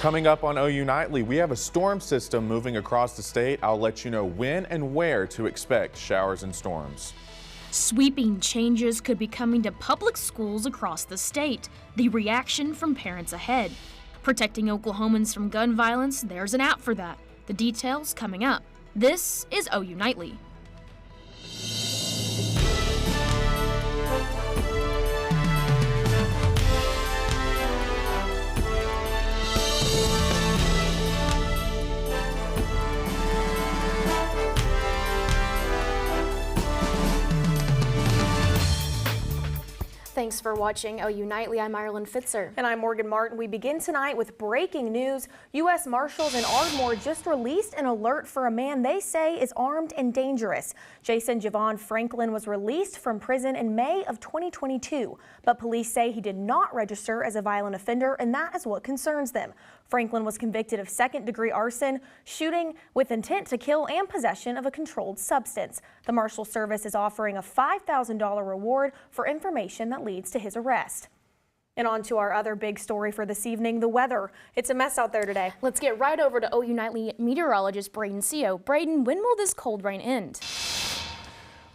Coming up on OU Nightly, we have a storm system moving across the state. I'll let you know when and where to expect showers and storms. Sweeping changes could be coming to public schools across the state. The reaction from parents ahead. Protecting Oklahomans from gun violence, there's an app for that. The details coming up. This is OU Nightly. Thanks for watching OU Nightly. I'm Ireland Fitzer. And I'm Morgan Martin. We begin tonight with breaking news. U.S. Marshals in Ardmore just released an alert for a man they say is armed and dangerous. Jason Javon Franklin was released from prison in May of 2022, but police say he did not register as a violent offender, and that is what concerns them. Franklin was convicted of second-degree arson, shooting with intent to kill, and possession of a controlled substance. The Marshal Service is offering a $5,000 reward for information that leads to his arrest. And on to our other big story for this evening, the weather. It's a mess out there today. Let's get right over to OU Nightly meteorologist Braden Seo. Braden, when will this cold rain end?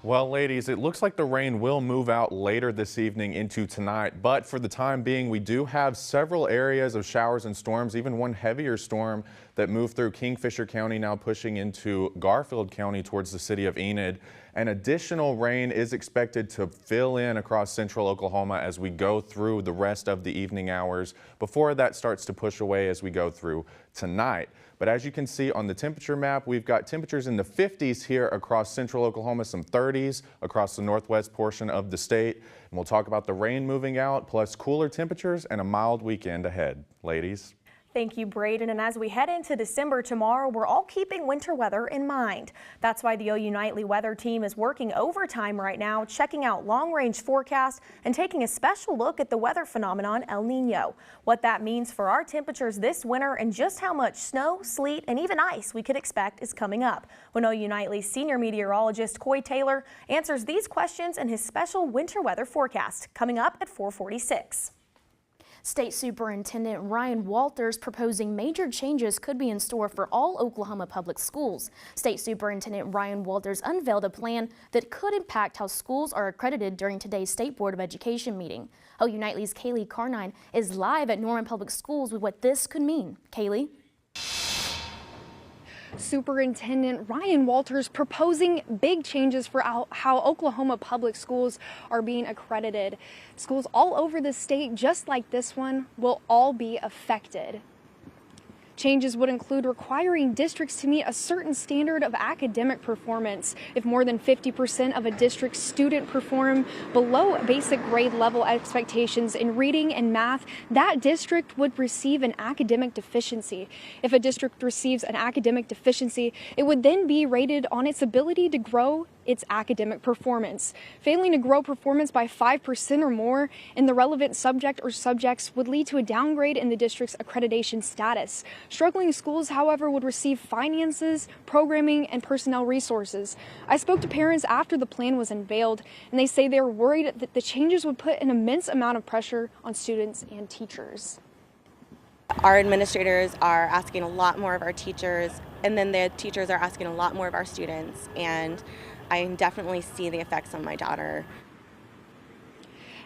Well, ladies, it looks like the rain will move out later this evening into tonight, but for the time being, we do have several areas of showers and storms, even one heavier storm that moved through Kingfisher County, now pushing into Garfield County towards the city of Enid. And additional rain is expected to fill in across central Oklahoma as we go through the rest of the evening hours before that starts to push away as we go through tonight. But as you can see on the temperature map, we've got temperatures in the 50s here across central Oklahoma, some 30s across the northwest portion of the state. And we'll talk about the rain moving out, plus cooler temperatures and a mild weekend ahead. Ladies. Thank you, Braden. And as we head into December tomorrow, we're all keeping winter weather in mind. That's why the OU Nightly weather team is working overtime right now, checking out long-range forecasts and taking a special look at the weather phenomenon El Nino. What that means for our temperatures this winter and just how much snow, sleet, and even ice we could expect is coming up. When OU Nightly's senior meteorologist Coy Taylor answers these questions in his special winter weather forecast, coming up at 4:46. State Superintendent Ryan Walters proposing major changes could be in store for all Oklahoma public schools. State Superintendent Ryan Walters unveiled a plan that could impact how schools are accredited during today's State Board of Education meeting. OU Nightly's Kaylee Carnine is live at Norman Public Schools with what this could mean. Kaylee? Superintendent Ryan Walters proposing big changes for how Oklahoma public schools are being accredited. Schools all over the state, just like this one, will all be affected. Changes would include requiring districts to meet a certain standard of academic performance. If more than 50% of a district's student perform below basic grade level expectations in reading and math, that district would receive an academic deficiency. If a district receives an academic deficiency, it would then be rated on its ability to grow its academic performance. Failing to grow performance by 5% or more in the relevant subject or subjects would lead to a downgrade in the district's accreditation status. Struggling schools, however, would receive finances, programming, and personnel resources. I spoke to parents after the plan was unveiled, and they say they were worried that the changes would put an immense amount of pressure on students and teachers. Our administrators are asking a lot more of our teachers, and then the teachers are asking a lot more of our students, and I definitely see the effects on my daughter.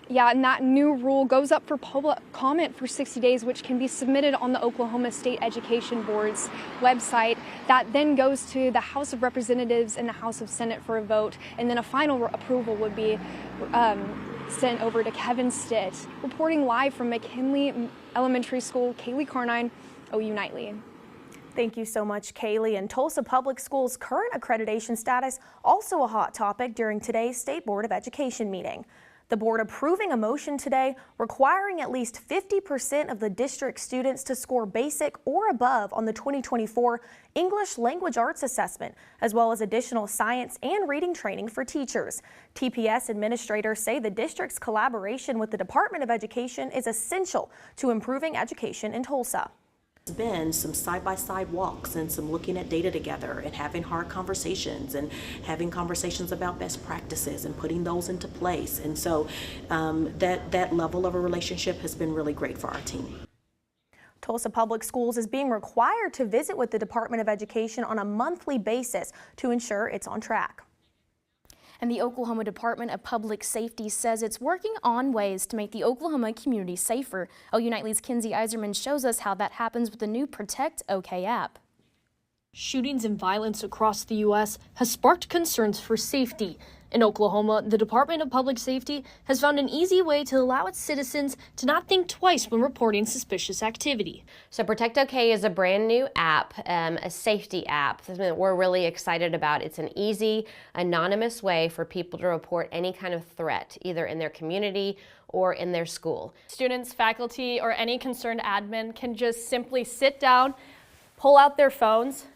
Yeah, and that new rule goes up for public comment for 60 days, which can be submitted on the Oklahoma State Education Board's website. That then goes to the House of Representatives and the House of Senate for a vote, and then a final approval would be sent over to Kevin Stitt. Reporting live from McKinley Elementary School, Kaylee Carnine, OU Nightly. Thank you so much, Kaylee. And Tulsa Public Schools' current accreditation status, also a hot topic during today's State Board of Education meeting. The board approving a motion today requiring at least 50% of the district students to score basic or above on the 2024 English Language Arts Assessment, as well as additional science and reading training for teachers. TPS administrators say the district's collaboration with the Department of Education is essential to improving education in Tulsa. There's been some side-by-side walks and some looking at data together and having hard conversations and having conversations about best practices and putting those into place. And so that level of a relationship has been really great for our team. Tulsa Public Schools is being required to visit with the Department of Education on a monthly basis to ensure it's on track. And the Oklahoma Department of Public Safety says it's working on ways to make the Oklahoma community safer. OU Nightly's Kenzie Iserman shows us how that happens with the new Protect OK app. Shootings and violence across the U.S. has sparked concerns for safety. In Oklahoma, the Department of Public Safety has found an easy way to allow its citizens to not think twice when reporting suspicious activity. So Protect OK is a brand new app, a safety app that we're really excited about. It's an easy, anonymous way for people to report any kind of threat, either in their community or in their school. Students, faculty, or any concerned admin can just simply sit down, pull out their phones,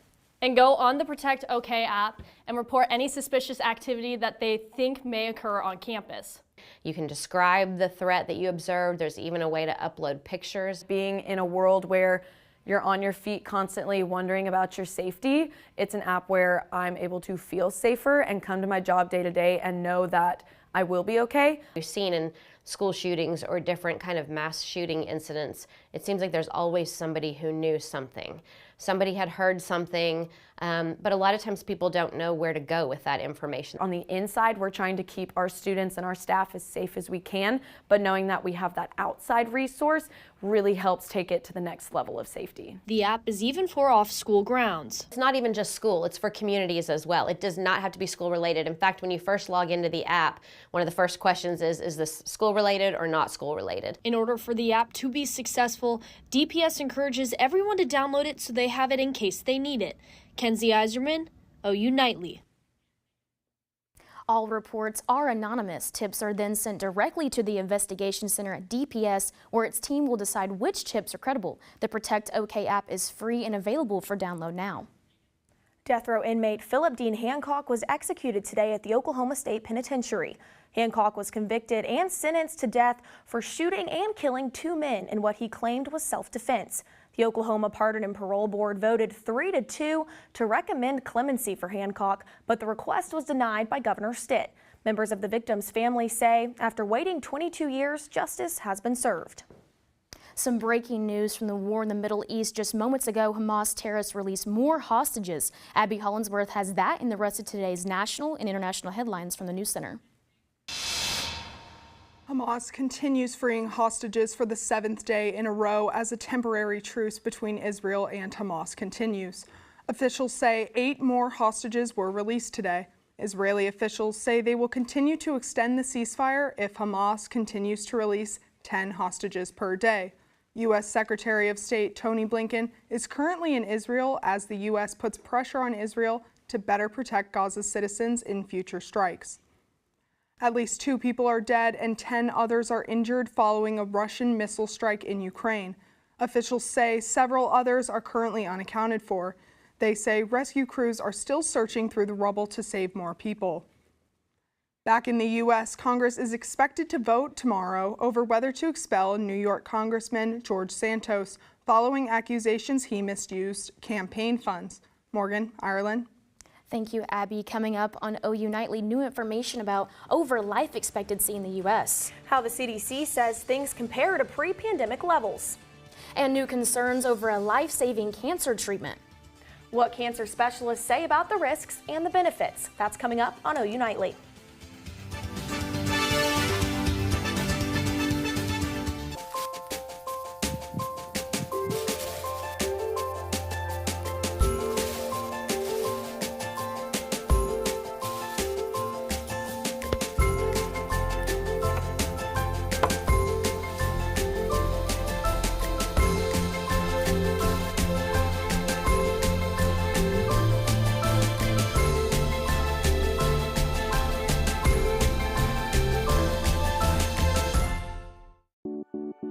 and go on the Protect OK app and report any suspicious activity that they think may occur on campus. You can describe the threat that you observed. There's even a way to upload pictures. Being in a world where you're on your feet constantly wondering about your safety, it's an app where I'm able to feel safer and come to my job day to day and know that I will be okay. We've seen in school shootings or different kind of mass shooting incidents, it seems like there's always somebody who knew something. Somebody had heard something, but a lot of times people don't know where to go with that information. On the inside, we're trying to keep our students and our staff as safe as we can, but knowing that we have that outside resource really helps take it to the next level of safety. The app is even for off-school grounds. It's not even just school, it's for communities as well. It does not have to be school related. In fact, when you first log into the app, one of the first questions is this school related or not school related? In order for the app to be successful, DPS encourages everyone to download it so they have it in case they need it. Kenzie Iserman, OU Nightly. All reports are anonymous. Tips are then sent directly to the investigation center at DPS, where its team will decide which tips are credible. The Protect OK app is free and available for download now. Death row inmate Philip Dean Hancock was executed today at the Oklahoma State Penitentiary. Hancock was convicted and sentenced to death for shooting and killing 2 men in what he claimed was self-defense. The Oklahoma Pardon and Parole Board voted 3-2 to recommend clemency for Hancock, but the request was denied by Governor Stitt. Members of the victim's family say after waiting 22 years, justice has been served. Some breaking news from the war in the Middle East. Just moments ago, Hamas terrorists released more hostages. Abby Hollinsworth has that in the rest of today's national and international headlines from the News Center. Hamas continues freeing hostages for the 7th day in a row as a temporary truce between Israel and Hamas continues. Officials say 8 more hostages were released today. Israeli officials say they will continue to extend the ceasefire if Hamas continues to release 10 hostages per day. U.S. Secretary of State Tony Blinken is currently in Israel as the U.S. puts pressure on Israel to better protect Gaza's citizens in future strikes. At least 2 people are dead and 10 others are injured following a Russian missile strike in Ukraine. Officials say several others are currently unaccounted for. They say rescue crews are still searching through the rubble to save more people. Back in the U.S., Congress is expected to vote tomorrow over whether to expel New York Congressman George Santos following accusations he misused campaign funds. Morgan, Ireland. Thank you, Abby. Coming up on OU Nightly, new information about over life expectancy in the U.S. How the CDC says things compare to pre-pandemic levels. And new concerns over a life-saving cancer treatment. What cancer specialists say about the risks and the benefits. That's coming up on OU Nightly.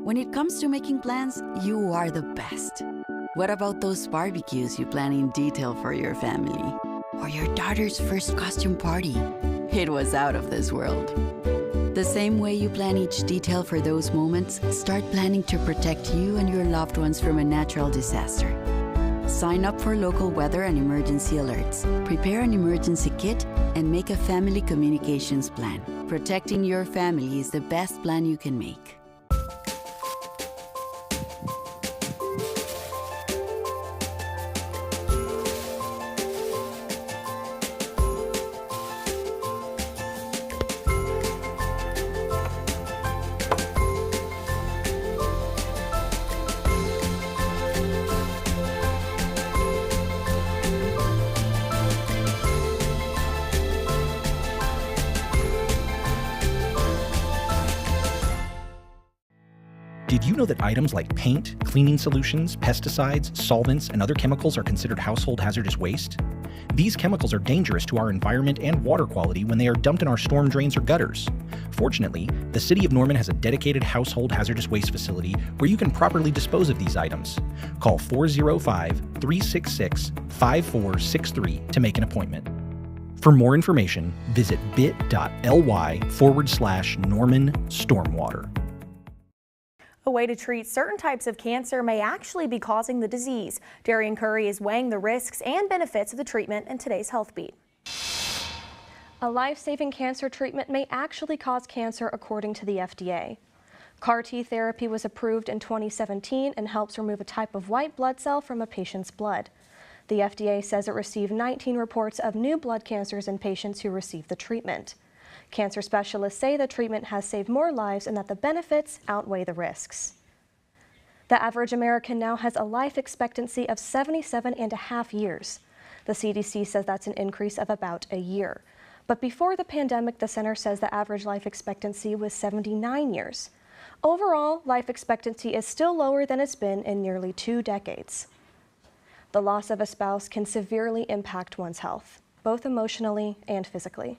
When it comes to making plans, you are the best. What about those barbecues you plan in detail for your family? Or your daughter's first costume party? It was out of this world. The same way you plan each detail for those moments, start planning to protect you and your loved ones from a natural disaster. Sign up for local weather and emergency alerts. Prepare an emergency kit and make a family communications plan. Protecting your family is the best plan you can make. Did you know that items like paint, cleaning solutions, pesticides, solvents, and other chemicals are considered household hazardous waste? These chemicals are dangerous to our environment and water quality when they are dumped in our storm drains or gutters. Fortunately, the City of Norman has a dedicated household hazardous waste facility where you can properly dispose of these items. Call 405-366-5463 to make an appointment. For more information, visit bit.ly/Norman Stormwater. A way to treat certain types of cancer may actually be causing the disease. Darian Curry is weighing the risks and benefits of the treatment in today's Health Beat. A life-saving cancer treatment may actually cause cancer according to the FDA. CAR-T therapy was approved in 2017 and helps remove a type of white blood cell from a patient's blood. The FDA says it received 19 reports of new blood cancers in patients who received the treatment. Cancer specialists say the treatment has saved more lives and that the benefits outweigh the risks. The average American now has a life expectancy of 77.5 years. The CDC says that's an increase of about a year. But before the pandemic, the center says the average life expectancy was 79 years. Overall, life expectancy is still lower than it's been in nearly 2 decades. The loss of a spouse can severely impact one's health, both emotionally and physically.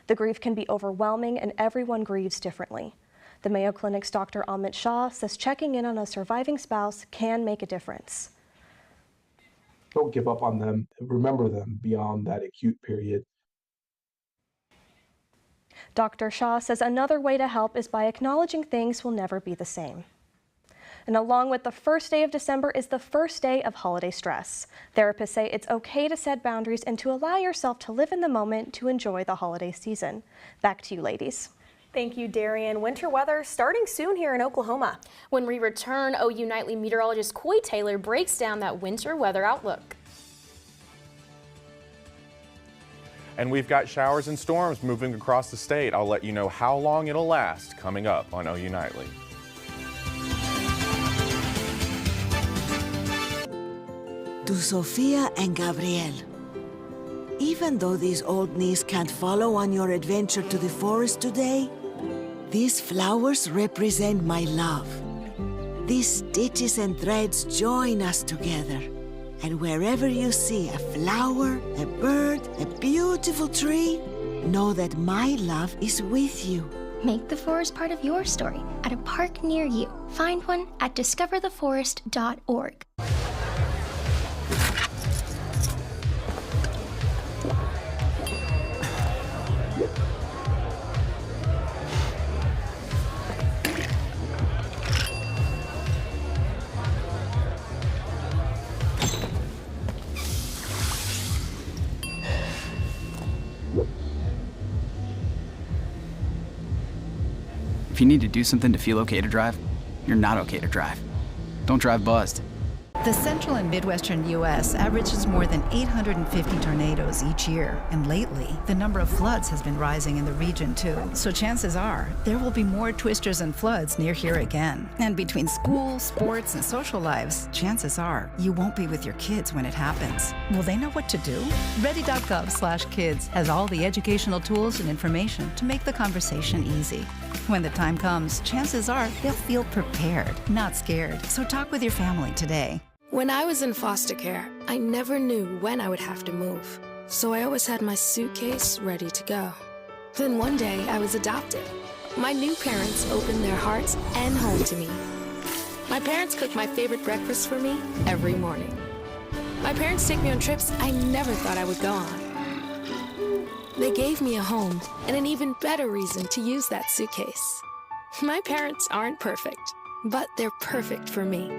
The grief can be overwhelming and everyone grieves differently. The Mayo Clinic's Dr. Amit Shah says checking in on a surviving spouse can make a difference. Don't give up on them. Remember them beyond that acute period. Dr. Shah says another way to help is by acknowledging things will never be the same. And along with the first day of December is the first day of holiday stress. Therapists say it's okay to set boundaries and to allow yourself to live in the moment to enjoy the holiday season. Back to you, ladies. Thank you, Darian. Winter weather starting soon here in Oklahoma. When we return, OU Nightly meteorologist Coy Taylor breaks down that winter weather outlook. And we've got showers and storms moving across the state. I'll let you know how long it'll last coming up on OU Nightly. To Sofia and Gabriel. Even though these old knees can't follow on your adventure to the forest today, these flowers represent my love. These stitches and threads join us together. And wherever you see a flower, a bird, a beautiful tree, know that my love is with you. Make the forest part of your story at a park near you. Find one at discovertheforest.org. If you need to do something to feel okay to drive, you're not okay to drive. Don't drive buzzed. The central and midwestern U.S. averages more than 850 tornadoes each year, and lately, the number of floods has been rising in the region too. So chances are, there will be more twisters and floods near here again. And between school, sports, and social lives, chances are, you won't be with your kids when it happens. Will they know what to do? Ready.gov/kids has all the educational tools and information to make the conversation easy. When the time comes, chances are they'll feel prepared, not scared. So talk with your family today. When I was in foster care, I never knew when I would have to move. So I always had my suitcase ready to go. Then one day I was adopted. My new parents opened their hearts and home to me. My parents cook my favorite breakfast for me every morning. My parents take me on trips I never thought I would go on. They gave me a home and an even better reason to use that suitcase. My parents aren't perfect, but they're perfect for me.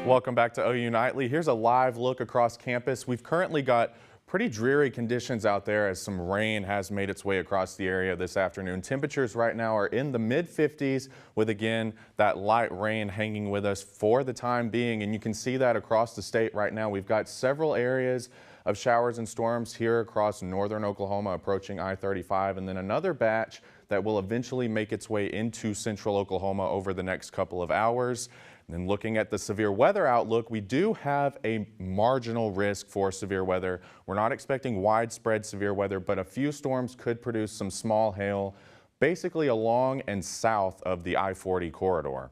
Welcome back to OU Nightly. Here's a live look across campus. We've currently got pretty dreary conditions out there as some rain has made its way across the area this afternoon. Temperatures right now are in the mid-50s with, again, that light rain hanging with us for the time being. And you can see that across the state right now. We've got several areas of showers and storms here across northern Oklahoma approaching I-35, and then another batch that will eventually make its way into central Oklahoma over the next couple of hours. And looking at the severe weather outlook, we do have a marginal risk for severe weather. We're not expecting widespread severe weather, but a few storms could produce some small hail, basically along and south of the I-40 corridor.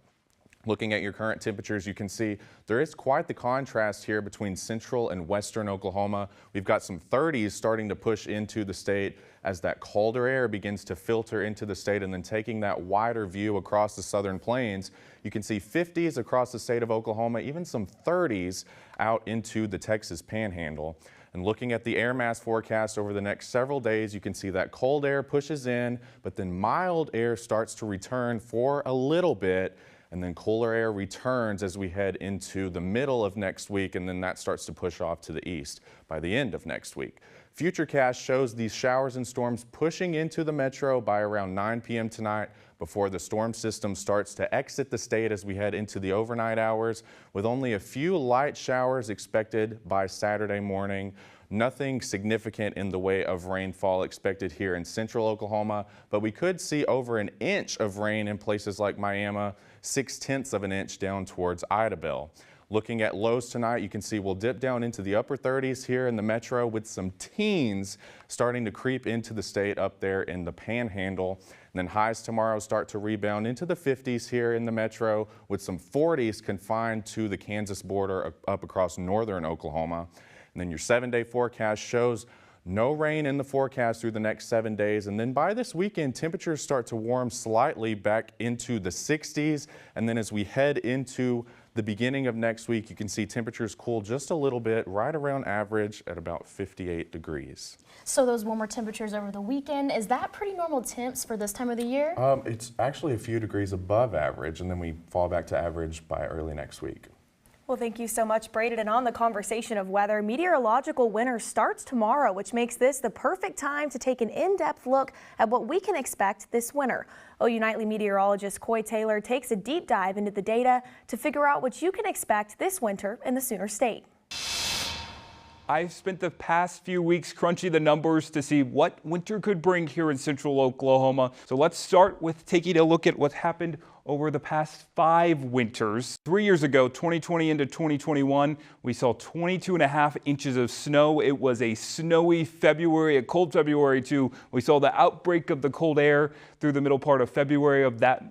Looking at your current temperatures, you can see there is quite the contrast here between central and western Oklahoma. We've got some 30s starting to push into the state as that colder air begins to filter into the state, and then taking that wider view across the southern plains, you can see 50s across the state of Oklahoma, even some 30s out into the Texas Panhandle. And looking at the air mass forecast over the next several days, you can see that cold air pushes in, but then mild air starts to return for a little bit, and then cooler air returns as we head into the middle of next week, and then that starts to push off to the east by the end of next week. Futurecast shows these showers and storms pushing into the metro by around 9 p.m. tonight before the storm system starts to exit the state as we head into the overnight hours, with only a few light showers expected by Saturday morning. Nothing significant in the way of rainfall expected here in central Oklahoma, but we could see over an inch of rain in places like Miami, 0.6 of an inch down towards Idabel. Looking at lows tonight, you can see we'll dip down into the upper 30s here in the metro, with some teens starting to creep into the state up there in the Panhandle. And then highs tomorrow start to rebound into the 50s here in the metro, with some 40s confined to the Kansas border up across northern Oklahoma. And then your 7-day forecast shows no rain in the forecast through the next 7 days. And then by this weekend, temperatures start to warm slightly back into the 60s. And then as we head into the beginning of next week, you can see temperatures cool just a little bit, right around average at about 58 degrees. So those warmer temperatures over the weekend, is that pretty normal temps for this time of the year? It's actually a few degrees above average, and then we fall back to average by early next week. Well, thank you so much, Braden. And on the conversation of weather, meteorological winter starts tomorrow, which makes this the perfect time to take an in-depth look at what we can expect this winter. OU Nightly meteorologist Coy Taylor takes a deep dive into the data to figure out what you can expect this winter in the Sooner State. I've spent the past few weeks crunching the numbers to see what winter could bring here in central Oklahoma. So let's start with taking a look at what happened over the past 5 winters. 3 years ago, 2020 into 2021, we saw 22.5 inches of snow. It was a snowy February, a cold February too. We saw the outbreak of the cold air through the middle part of February of that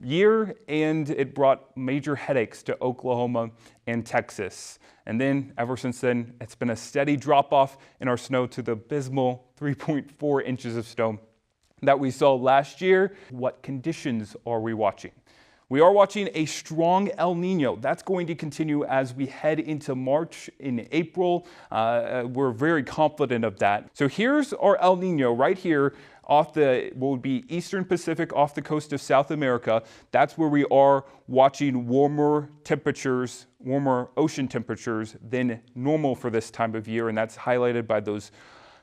year, and it brought major headaches to Oklahoma and Texas. And then ever since then, it's been a steady drop off in our snow to the abysmal 3.4 inches of snow that we saw last year. What conditions are we watching? We are watching a strong El Nino. That's going to continue as we head into March in April. We're very confident of that. So here's our El Nino right here off the, what would be Eastern Pacific off the coast of South America. That's where we are watching warmer temperatures, warmer ocean temperatures than normal for this time of year. And that's highlighted by those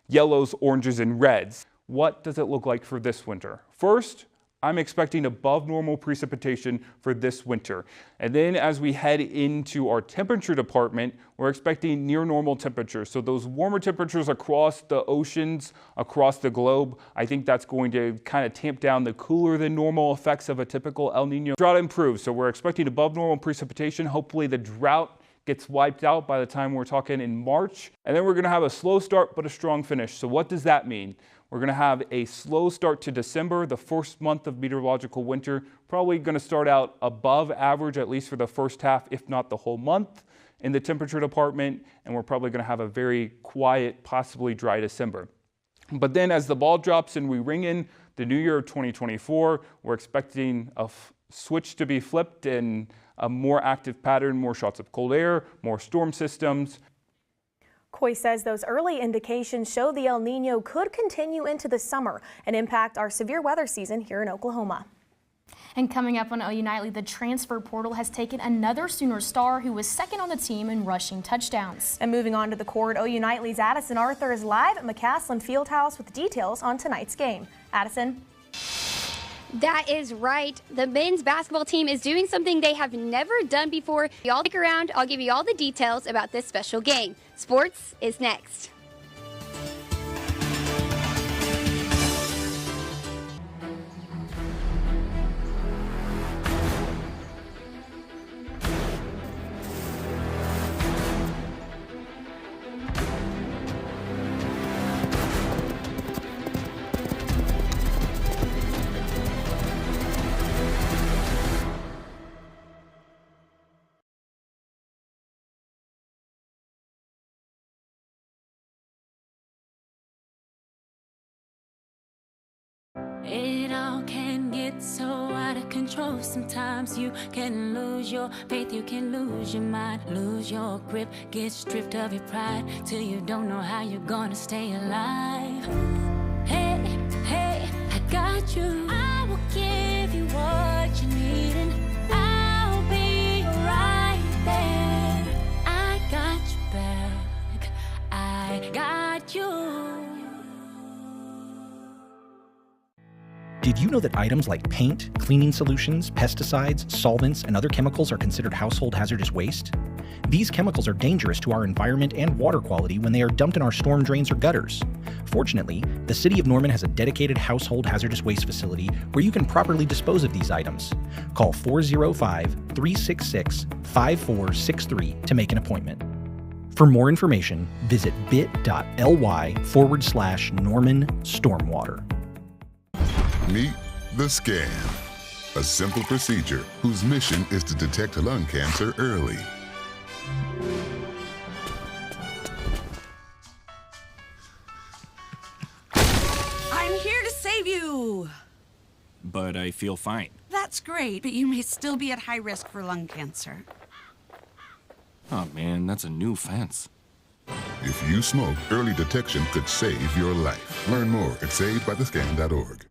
yellows, oranges, and reds. What does it look like for this winter? First, I'm expecting above normal precipitation for this winter. And then as we head into our temperature department, we're expecting near normal temperatures. So those warmer temperatures across the oceans, across the globe, I think that's going to kind of tamp down the cooler than normal effects of a typical El Nino. Drought improves, so we're expecting above normal precipitation. Hopefully the drought gets wiped out by the time we're talking in March. And then we're gonna have a slow start but a strong finish. So what does that mean? We're going to have a slow start to December, the first month of meteorological winter. Probably going to start out above average, at least for the first half, if not the whole month in the temperature department. And we're probably going to have a very quiet, possibly dry December. But then as the ball drops and we ring in the new year of 2024, we're expecting a switch to be flipped and a more active pattern, more shots of cold air, more storm systems. Coy says those early indications show the El Nino could continue into the summer and impact our severe weather season here in Oklahoma. And coming up on OU Nightly, the transfer portal has taken another Sooner star who was second on the team in rushing touchdowns. And moving on to the court, OU Nightly's Addison Arthur is live at McCaslin Fieldhouse with details on tonight's game. Addison. That is right. The men's basketball team is doing something they have never done before. Y'all stick around. I'll give you all the details about this special game. Sports is next. It all can get so out of control. Sometimes you can lose your faith, you can lose your mind, lose your grip, get stripped of your pride, till you don't know how you're gonna stay alive. Hey, hey, I got you. I will give you what you need, and I'll be right there. I got you back. I got you. Did you know that items like paint, cleaning solutions, pesticides, solvents, and other chemicals are considered household hazardous waste? These chemicals are dangerous to our environment and water quality when they are dumped in our storm drains or gutters. Fortunately, the City of Norman has a dedicated household hazardous waste facility where you can properly dispose of these items. Call 405-366-5463 to make an appointment. For more information, visit bit.ly/Norman Stormwater. Meet the Scan, a simple procedure whose mission is to detect lung cancer early. I'm here to save you. But I feel fine. That's great, but you may still be at high risk for lung cancer. Oh man, that's a new fence. If you smoke, early detection could save your life. Learn more at savedbythescan.org.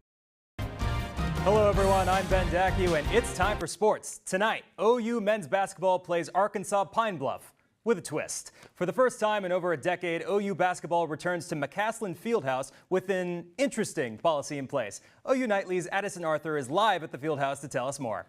Hello everyone, I'm Ben Dacu, and it's time for sports. Tonight, OU men's basketball plays Arkansas Pine Bluff with a twist. For the first time in over a decade, OU basketball returns to McCaslin Fieldhouse with an interesting policy in place. OU Nightly's Addison Arthur is live at the Fieldhouse to tell us more.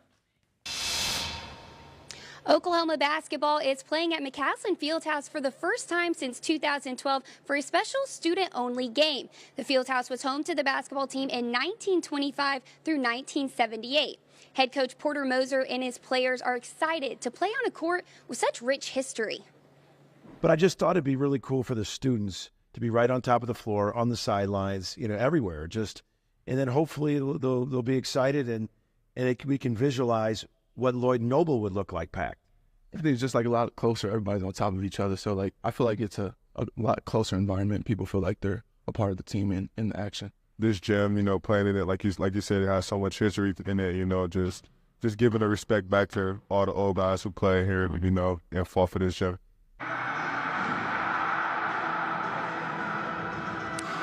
Oklahoma basketball is playing at McCaslin Fieldhouse for the first time since 2012 for a special student-only game. The Fieldhouse was home to the basketball team in 1925 through 1978. Head coach Porter Moser and his players are excited to play on a court with such rich history. But I just thought it'd be really cool for the students to be right on top of the floor, on the sidelines, everywhere. And then hopefully they'll be excited and we can visualize what Lloyd Noble would look like packed. I think it's just like a lot closer. Everybody's on top of each other. So I feel like it's a lot closer environment. People feel like they're a part of the team in the action. This gym, playing in it, like you said, it has so much history in it, just giving the respect back to all the old guys who play here, and fought for this gym.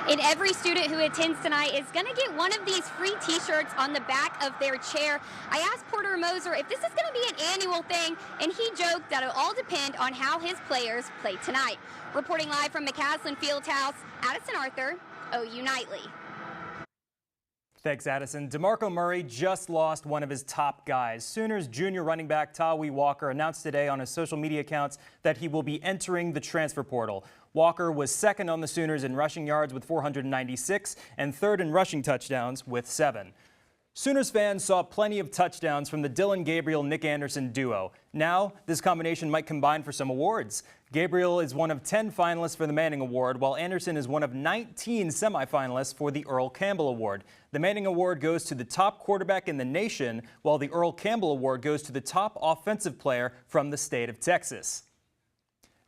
And every student who attends tonight is going to get one of these free t-shirts on the back of their chair. I asked Porter Moser if this is going to be an annual thing, and he joked that it'll all depend on how his players play tonight. Reporting live from McCaslin Fieldhouse, Addison Arthur, OU Nightly. Thanks, Addison. DeMarco Murray just lost one of his top guys. Sooners junior running back Tawee Walker announced today on his social media accounts that he will be entering the transfer portal. Walker was second on the Sooners in rushing yards with 496 and third in rushing touchdowns with 7. Sooners fans saw plenty of touchdowns from the Dillon Gabriel-Nick Anderson duo. Now, this combination might combine for some awards. Gabriel is one of 10 finalists for the Manning Award, while Anderson is one of 19 semifinalists for the Earl Campbell Award. The Manning Award goes to the top quarterback in the nation, while the Earl Campbell Award goes to the top offensive player from the state of Texas.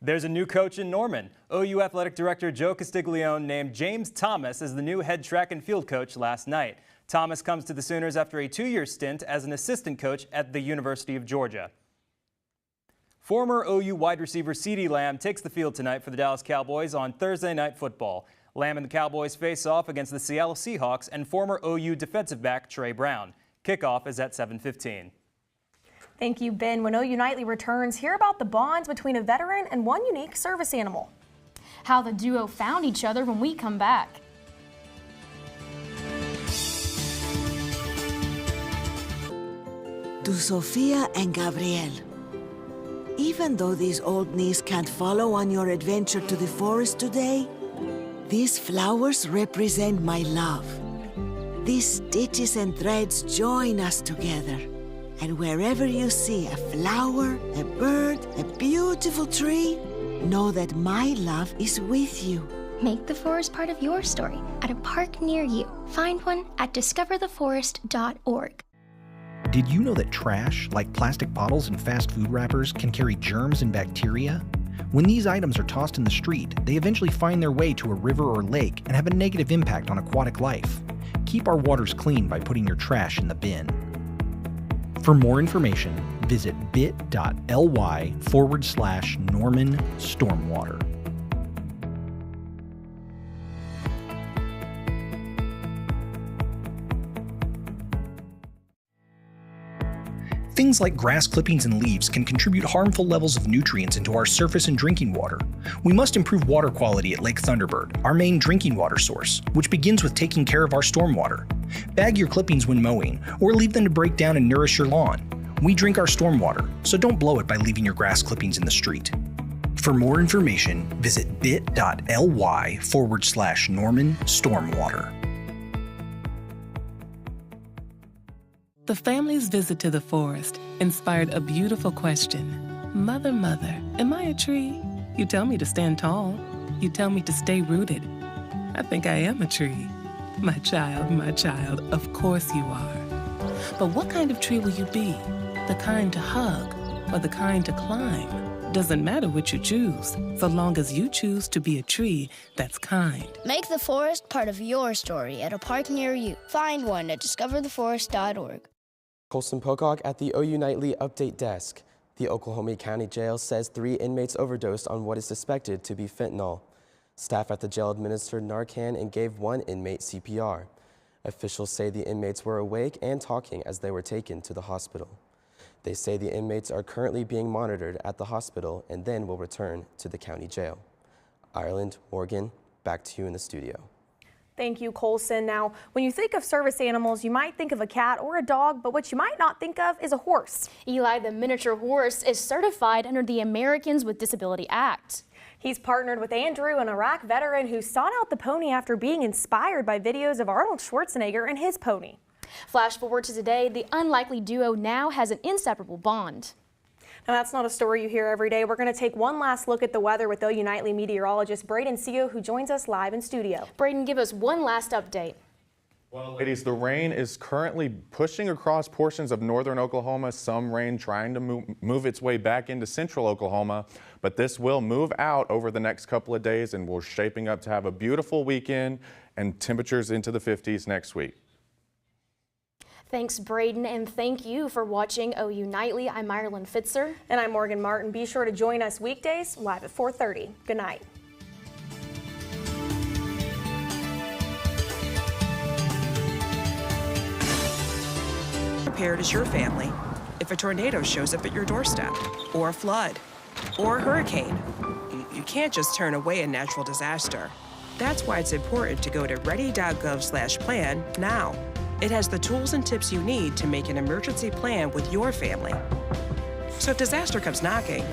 There's a new coach in Norman. OU Athletic Director Joe Castiglione named James Thomas as the new head track and field coach last night. Thomas comes to the Sooners after a 2-year stint as an assistant coach at the University of Georgia. Former OU wide receiver CeeDee Lamb takes the field tonight for the Dallas Cowboys on Thursday Night Football. Lamb and the Cowboys face off against the Seattle Seahawks and former OU defensive back Trey Brown. Kickoff is at 7:15. Thank you, Ben. When OU Nightly returns, hear about the bonds between a veteran and one unique service animal. How the duo found each other when we come back. To Sofia and Gabriel. Even though these old knees can't follow on your adventure to the forest today, these flowers represent my love. These stitches and threads join us together. And wherever you see a flower, a bird, a beautiful tree, know that my love is with you. Make the forest part of your story at a park near you. Find one at discovertheforest.org. Did you know that trash, like plastic bottles and fast food wrappers, can carry germs and bacteria? When these items are tossed in the street, they eventually find their way to a river or lake and have a negative impact on aquatic life. keep our waters clean by putting your trash in the bin. For more information, visit bit.ly/Norman Stormwater. Things like grass clippings and leaves can contribute harmful levels of nutrients into our surface and drinking water. We must improve water quality at Lake Thunderbird, our main drinking water source, which begins with taking care of our stormwater. Bag your clippings when mowing, or leave them to break down and nourish your lawn. We drink our stormwater, so don't blow it by leaving your grass clippings in the street. For more information, visit bit.ly/Norman Stormwater. The family's visit to the forest inspired a beautiful question. Mother, mother, am I a tree? You tell me to stand tall. You tell me to stay rooted. I think I am a tree. My child, of course you are. But what kind of tree will you be? The kind to hug or the kind to climb? Doesn't matter which you choose, so long as you choose to be a tree that's kind. Make the forest part of your story at a park near you. Find one at discovertheforest.org. Colson Pocock at the OU Nightly Update Desk. The Oklahoma County Jail says 3 inmates overdosed on what is suspected to be fentanyl. Staff at the jail administered Narcan and gave 1 inmate CPR. Officials say the inmates were awake and talking as they were taken to the hospital. They say the inmates are currently being monitored at the hospital and then will return to the county jail. Ireland, Morgan, back to you in the studio. Thank you, Colson. Now, when you think of service animals, you might think of a cat or a dog, but what you might not think of is a horse. Eli, the miniature horse, is certified under the Americans with Disability Act. He's partnered with Andrew, an Iraq veteran who sought out the pony after being inspired by videos of Arnold Schwarzenegger and his pony. Flash forward to today, the unlikely duo now has an inseparable bond. Now, that's not a story you hear every day. We're going to take one last look at the weather with OU Nightly meteorologist Braden Seo, who joins us live in studio. Braden, give us one last update. Well, ladies, the rain is currently pushing across portions of northern Oklahoma. Some rain trying to move its way back into central Oklahoma, but this will move out over the next couple of days, and we're shaping up to have a beautiful weekend and temperatures into the 50s next week. Thanks, Braden, and thank you for watching OU Nightly. I'm Ireland Fitzer. And I'm Morgan Martin. Be sure to join us weekdays live at 4:30. Good night. Prepared as your family if a tornado shows up at your doorstep, or a flood, or a hurricane. You can't just turn away a natural disaster. That's why it's important to go to ready.gov/plan now. It has the tools and tips you need to make an emergency plan with your family. So if disaster comes knocking,